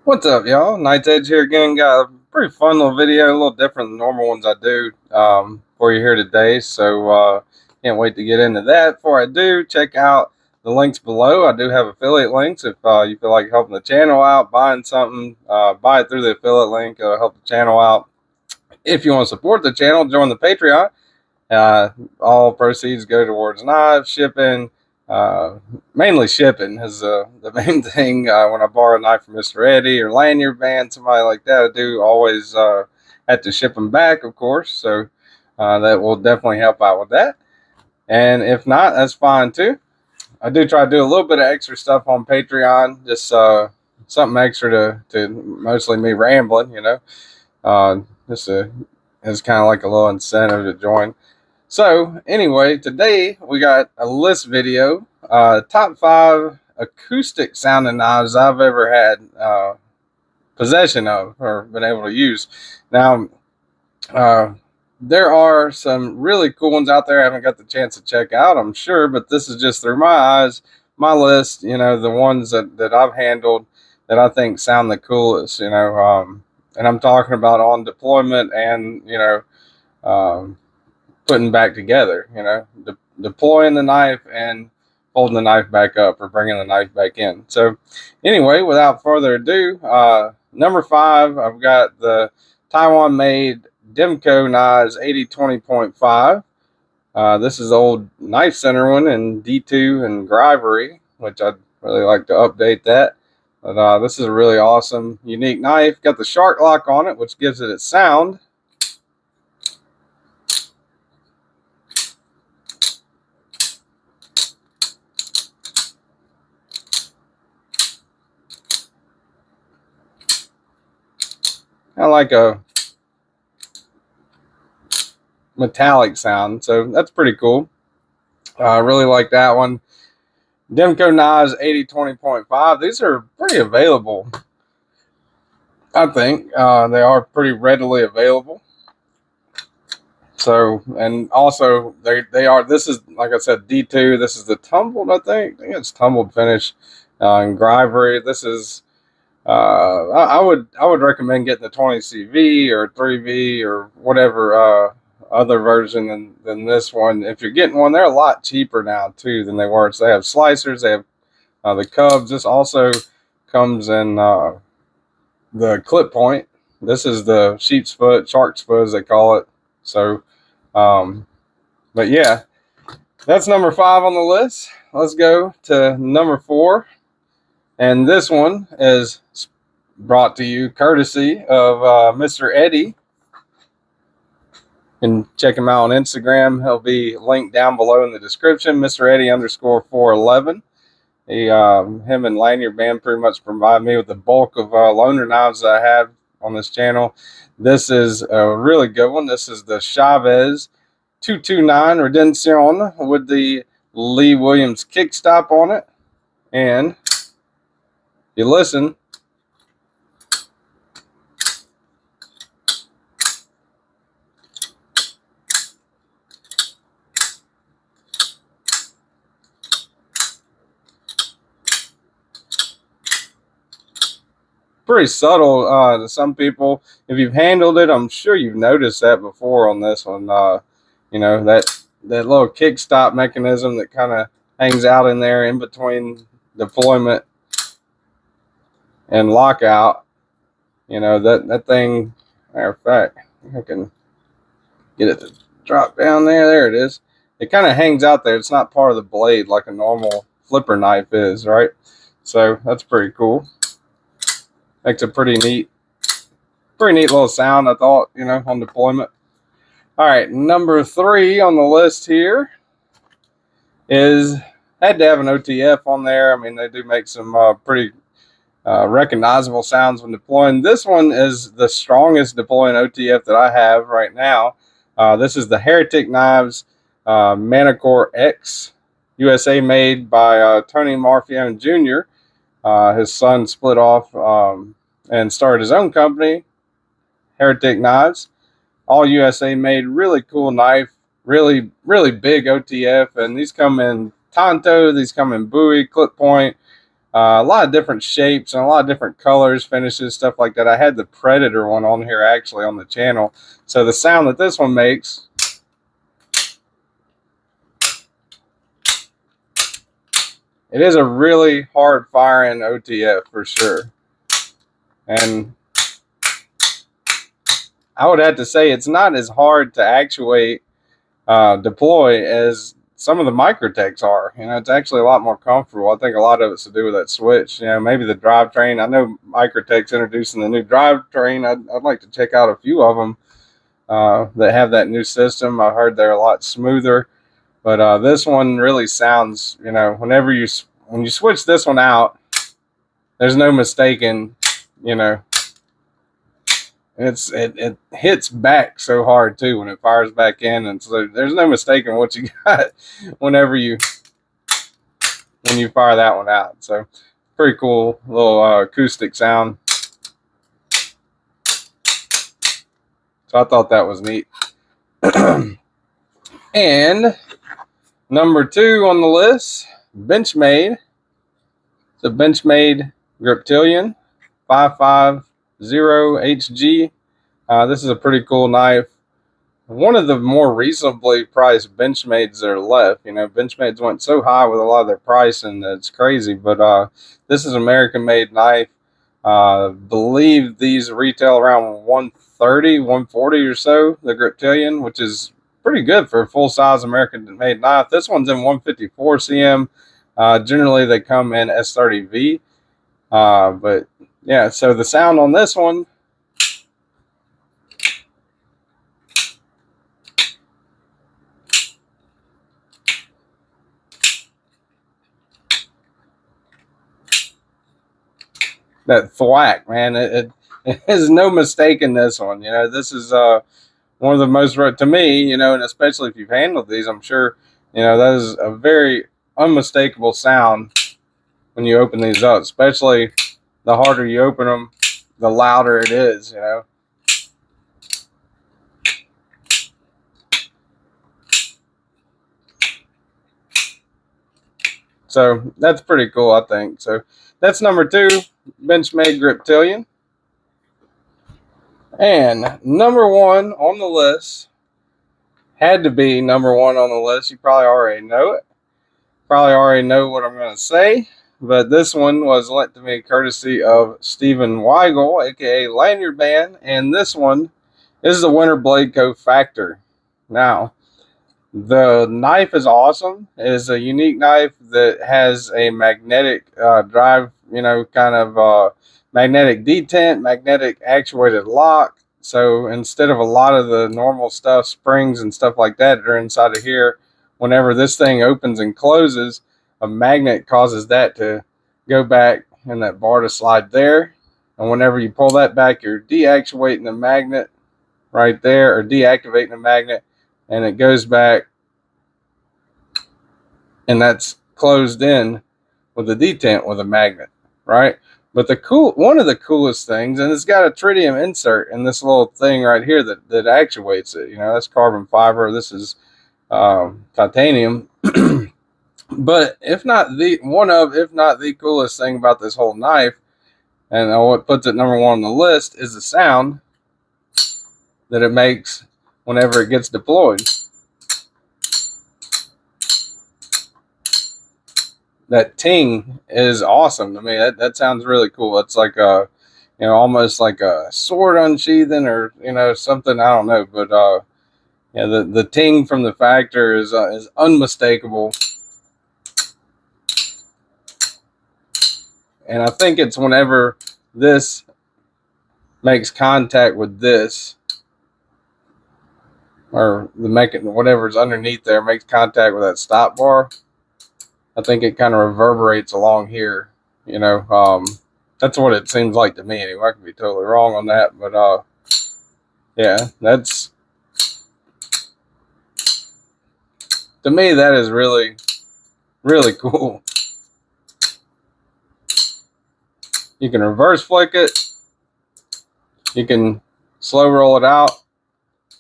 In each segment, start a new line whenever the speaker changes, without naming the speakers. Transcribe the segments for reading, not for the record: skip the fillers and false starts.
What's up, y'all? Night's Edge here again. Got a pretty fun little video, a little different than normal ones I do for you here today. So can't wait to get into that. Before I do, check out the links below. I do have affiliate links. If you feel like helping the channel out, buying something, buy it through the affiliate link. It'll help the channel out. If you want to support the channel, join the Patreon. All proceeds go towards knives, shipping. Mainly shipping is the main thing. When I borrow a knife from Mr. Eddie or lanyard band, somebody like that, I do always have to ship them back, of course. So that will definitely help out with that. And if not, that's fine too. I do try to do a little bit of extra stuff on Patreon, just something extra to mostly me rambling, just it's kind of like a little incentive to join. So anyway, today we got a list video, top 5 acoustic sounding knives I've ever had possession of or been able to use. Now, there are some really cool ones out there I haven't got the chance to check out, I'm sure, but this is just through my eyes, my list, the ones that I've handled that I think sound the coolest, and I'm talking about on deployment and, putting back together, deploying the knife and folding the knife back up or bringing the knife back in. So anyway, without further ado, number 5, I've got the Taiwan made GPKnives 8020.5. This is the old Knife Center one in D2 and Grivery, which I'd really like to update that. But this is a really awesome, unique knife. Got the shark lock on it, which gives it its sound. Kind of like a metallic sound, so that's pretty cool. I really like that one. GPKnives 8020.5. These are pretty available, I think. They are pretty readily available. So, and also they are, this is, like I said, D2. This is the tumbled, I think it's tumbled finish in Grivery. This is I would recommend getting the 20CV or 3V or whatever other version than this one. If you're getting one, they're a lot cheaper now too than they were. So they have slicers, they have the Cubs. This also comes in the clip point. This is the sheep's foot, shark's foot as they call it. So but yeah, that's number 5 on the list. Let's go to number 4. And this one is brought to you courtesy of Mr. Eddie. You can check him out on Instagram. He'll be linked down below in the description. Mr. Eddie _411. Him and Lanyard Band pretty much provide me with the bulk of loaner knives that I have on this channel. This is a really good one. This is the Chavez 229 Redemption with the Lee Williams kickstop on it. And if you listen, pretty subtle to some people. If you've handled it, I'm sure you've noticed that before on this one. That little kickstop mechanism that kind of hangs out in there in between deployment and lockout. That thing, matter of fact, I can get it to drop down there. There it is. It kind of hangs out there. It's not part of the blade like a normal flipper knife is, right? So that's pretty cool. Makes a pretty neat little sound, I thought, on deployment. All right, number 3 on the list here is, had to have an OTF on there. I mean, they do make some pretty recognizable sounds when deploying. This one is the strongest deploying OTF that I have right now. This is the Heretic Knives Manicore X, USA made by Tony Marfione Jr. His son split off and started his own company, Heretic Knives. All USA made, really cool knife, really, really big OTF. And these come in Tonto, these come in Bowie, clip point, A lot of different shapes and a lot of different colors, finishes, stuff like that. I had the Predator one on here actually on the channel. So the sound that this one makes, it is a really hard firing OTF for sure. And I would have to say it's not as hard to actuate, deploy as some of the Microtechs are. You know, it's actually a lot more comfortable. I think a lot of it's to do with that switch. You know, maybe the drivetrain. I know Microtech's introducing the new drivetrain. I'd like to check out a few of them that have that new system. I heard they're a lot smoother, but this one really sounds. You know, when you switch this one out, there's no mistaking. You know, it hits back so hard too when it fires back in, and so there's no mistaking what you got when you fire that one out. So pretty cool little acoustic sound. So I thought that was neat. And number 2 on the list, Benchmade. It's a Benchmade Griptilian 550HG. This is a pretty cool knife. One of the more reasonably priced Benchmades that are left. You know, Benchmades went so high with a lot of their pricing that it's crazy. But this is an American-made knife. Believe these retail around $130, $140 or so, the Griptilian, which is pretty good for a full-size American-made knife. This one's in 154 cm. Generally, they come in S30V. But yeah, so the sound on this one, that thwack, man, it is no mistaking this one. You know, this is one of the most, to me, you know, and especially if you've handled these, I'm sure, you know, that is a very unmistakable sound when you open these up. Especially the harder you open them, the louder it is, you know. So that's pretty cool, I think. So that's number 2, Benchmade Griptilian. And number 1 on the list, had to be number 1 on the list. You probably already know it. Probably already know what I'm going to say. But this one was lent to me courtesy of Stephen Weigel, aka Lanyard Man. And this one is the Winterblade Factor. Now, the knife is awesome. It is a unique knife that has a magnetic drive, you know, kind of magnetic detent, magnetic actuated lock. So instead of a lot of the normal stuff, springs and stuff like that are inside of here, whenever this thing opens and closes, a magnet causes that to go back and that bar to slide there. And whenever you pull that back, you're deactivating the magnet right there, or deactivating the magnet, and it goes back, and that's closed in with a detent with a magnet, right? But one of the coolest things, and it's got a tritium insert in this little thing right here that actuates it. You know, that's carbon fiber. This is titanium. But if not the coolest thing about this whole knife, and what puts it number 1 on the list, is the sound that it makes whenever it gets deployed. That ting is awesome to me. That sounds really cool. It's like a, you know, almost like a sword unsheathing, or, you know, something, I don't know. But yeah, the ting from the Factor is unmistakable. And I think it's whenever this makes contact with this, or whatever's underneath there makes contact with that stop bar, I think it kind of reverberates along here, you know. That's what it seems like to me anyway. I could be totally wrong on that, but yeah, that's, to me, that is really, really cool. You can reverse flick it. You can slow roll it out.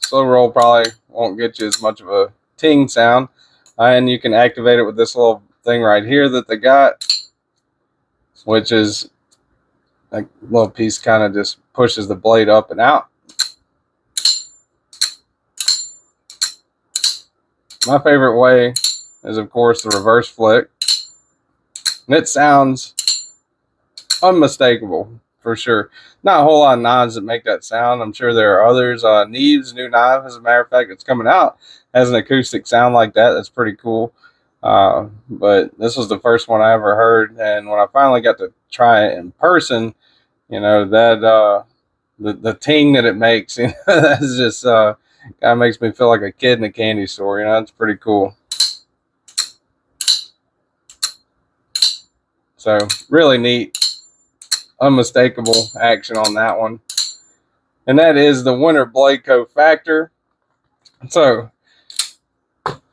Slow roll probably won't get you as much of a ting sound. And you can activate it with this little thing right here that they got. which is a little piece kind of just pushes the blade up and out. My favorite way is, of course, the reverse flick. And it sounds unmistakable, for sure. Not a whole lot of knives that make that sound. I'm sure there are others. Knives, new knife, as a matter of fact, it's coming out, has an acoustic sound like that. That's pretty cool. But this was the first one I ever heard. And when I finally got to try it in person, you know, that the ting that it makes, you know, that's just kind of makes me feel like a kid in a candy store. You know, it's pretty cool. So really neat, unmistakable action on that one. And that is the Winterblade Factor. So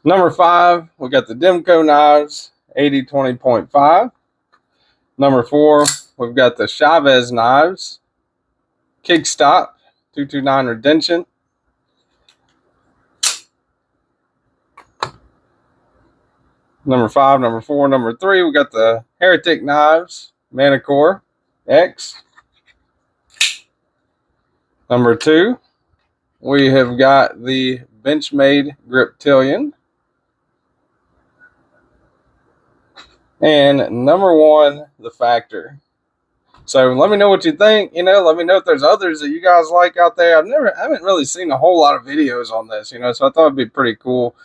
number 5, we got the GPKnives 80-20.5. Number 4, we've got the Chavez knives Kickstop 229 Redemption. Number 5, number 4, number 3, we got the Heretic Knives Manicore X. Number 2, we have got the Benchmade Griptillion. And number 1, the Factor. So let me know what you think. You know, let me know if there's others that you guys like out there. I haven't really seen a whole lot of videos on this, you know, so I thought it'd be pretty cool.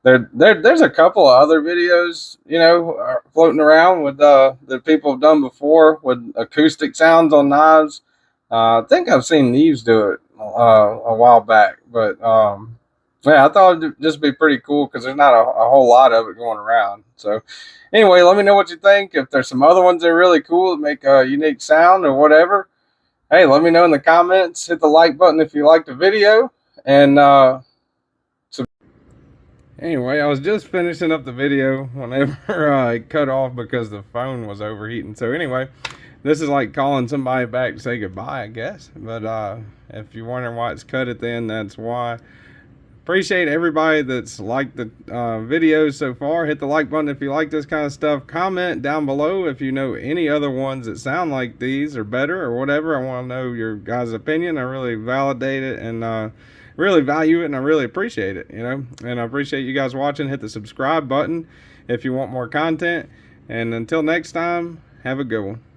There's a couple of other videos, you know, floating around with that people have done before with acoustic sounds on knives. I think I've seen Knives do it a while back, but yeah, I thought it'd just be pretty cool because there's not a whole lot of it going around. So anyway, let me know what you think. If there's some other ones that are really cool that make a unique sound or whatever, hey, let me know in the comments. Hit the like button if you liked the video, and anyway, I was just finishing up the video whenever I cut off because the phone was overheating. So anyway, this is like calling somebody back to say goodbye, I guess. But if you're wondering why it's cut at the end, that's why. Appreciate everybody that's liked the videos so far. Hit the like button if you like this kind of stuff. Comment down below if you know any other ones that sound like these or better or whatever. I want to know your guys' opinion. I really validate it and really value it, and I really appreciate it, you know. And I appreciate you guys watching. Hit the subscribe button if you want more content. And until next time, have a good one.